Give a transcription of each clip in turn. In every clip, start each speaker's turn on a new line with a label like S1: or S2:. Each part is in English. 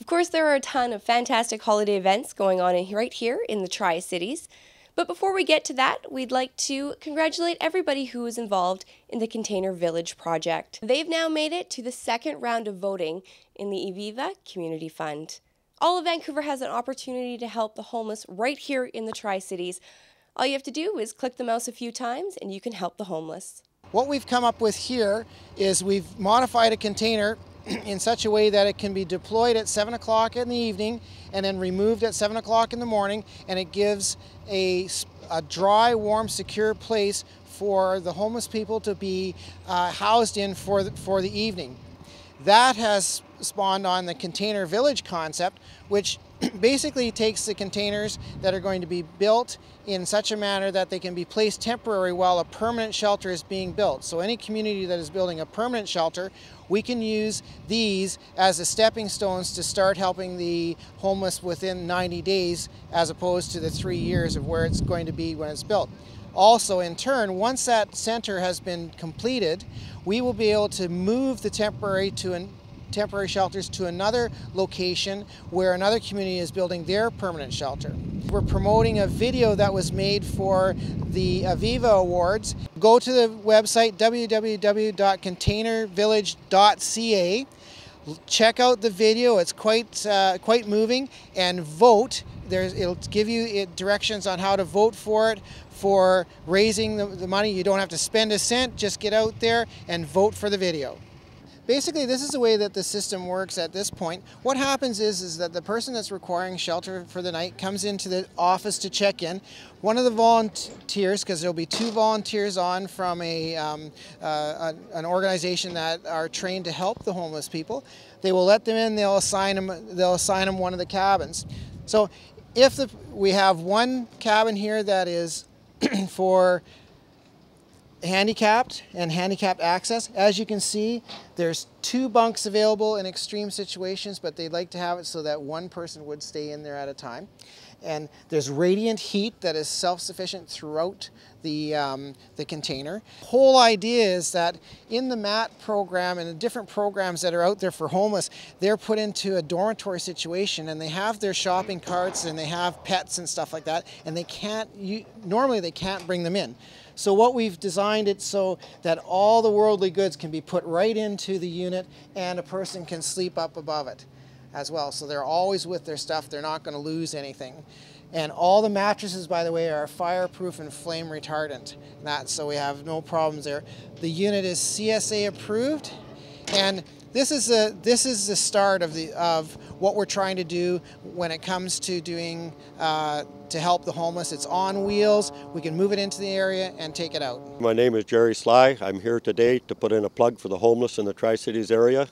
S1: Of course, there are a ton of fantastic holiday events going on right here in the Tri-Cities. But before we get to that, we'd like to congratulate everybody who was involved in the Container Village project. They've now made it to the second round of voting in the Aviva Community Fund. All of Vancouver has an opportunity to help the homeless right here in the Tri-Cities. All you have to do is click the mouse a few times and you can help the homeless.
S2: What we've come up with here is we've modified a container in such a way that it can be deployed at 7 o'clock in the evening and then removed at 7 o'clock in the morning, and it gives a dry, warm, secure place for the homeless people to be housed in for the evening. That has spawned on the Container Village concept, which basically takes the containers that are going to be built in such a manner that they can be placed temporary while a permanent shelter is being built. So any community that is building a permanent shelter, we can use these as the stepping stones to start helping the homeless within 90 days as opposed to the 3 years of where it's going to be when it's built. Also, in turn, once that center has been completed, we will be able to move the temporary shelters to another location where another community is building their permanent shelter. We're promoting a video that was made for the Aviva Awards. Go to the website www.containervillage.ca. Check out the video, it's quite moving, and vote. It'll give you directions on how to vote for it, for raising the money. You don't have to spend a cent, just get out there and vote for the video. Basically, this is the way that the system works at this point. What happens is that the person that's requiring shelter for the night comes into the office to check in. One of the volunteers, because there'll be 2 volunteers on from an organization that are trained to help the homeless people, they will let them in. They'll assign them one of the cabins. So if we have one cabin here that is for handicapped and handicapped access. As you can see, there's 2 bunks available in extreme situations, but they'd like to have it so that one person would stay in there at a time. And there's radiant heat that is self-sufficient throughout the container. The whole idea is that in the MAT program and the different programs that are out there for homeless, they're put into a dormitory situation and they have their shopping carts and they have pets and stuff like that, and normally they can't bring them in. So what we've designed it so that all the worldly goods can be put right into the unit and a person can sleep up above it as well. So they're always with their stuff, they're not going to lose anything. And all the mattresses, by the way, are fireproof and flame retardant. So we have no problems there. The unit is CSA approved, and this is the start of what we're trying to do when it comes to doing to help the homeless. It's on wheels. We can move it into the area and take it out.
S3: My name is Jerry Sly. I'm here today to put in a plug for the homeless in the Tri-Cities area.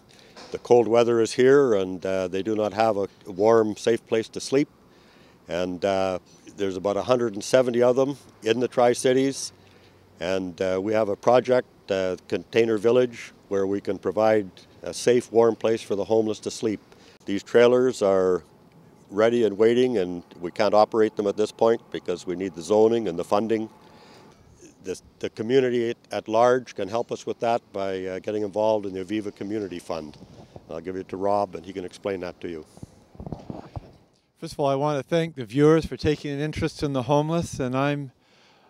S3: The cold weather is here, and they do not have a warm, safe place to sleep. And there's about 170 of them in the Tri-Cities. And we have a project, Container Village, where we can provide a safe, warm place for the homeless to sleep. These trailers are ready and waiting, and we can't operate them at this point because we need the zoning and the funding. The community at large can help us with that by getting involved in the Aviva Community Fund. I'll give it to Rob, and he can explain that to you.
S4: First of all, I want to thank the viewers for taking an interest in the homeless, and I'm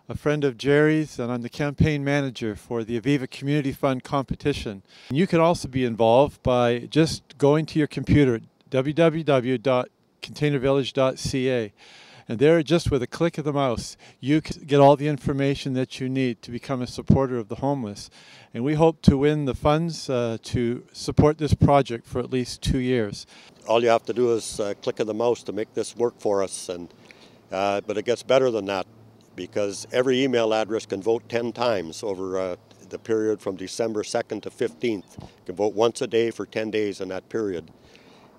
S4: a friend of Jerry's, and I'm the campaign manager for the Aviva Community Fund competition. You can also be involved by just going to your computer, www.containervillage.ca, and there, just with a click of the mouse, you can get all the information that you need to become a supporter of the homeless. And we hope to win the funds to support this project for at least 2 years.
S3: All you have to do is click of the mouse to make this work for us, but it gets better than that, because every email address can vote 10 times over the period from December 2nd to 15th. You can vote once a day for 10 days in that period.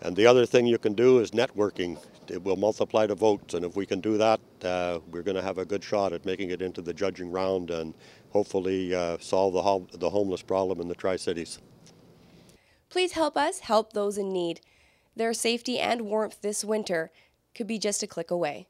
S3: And the other thing you can do is networking. It will multiply the votes, and if we can do that, we're going to have a good shot at making it into the judging round and hopefully solve the homeless problem in the Tri-Cities.
S1: Please help us help those in need. Their safety and warmth this winter could be just a click away.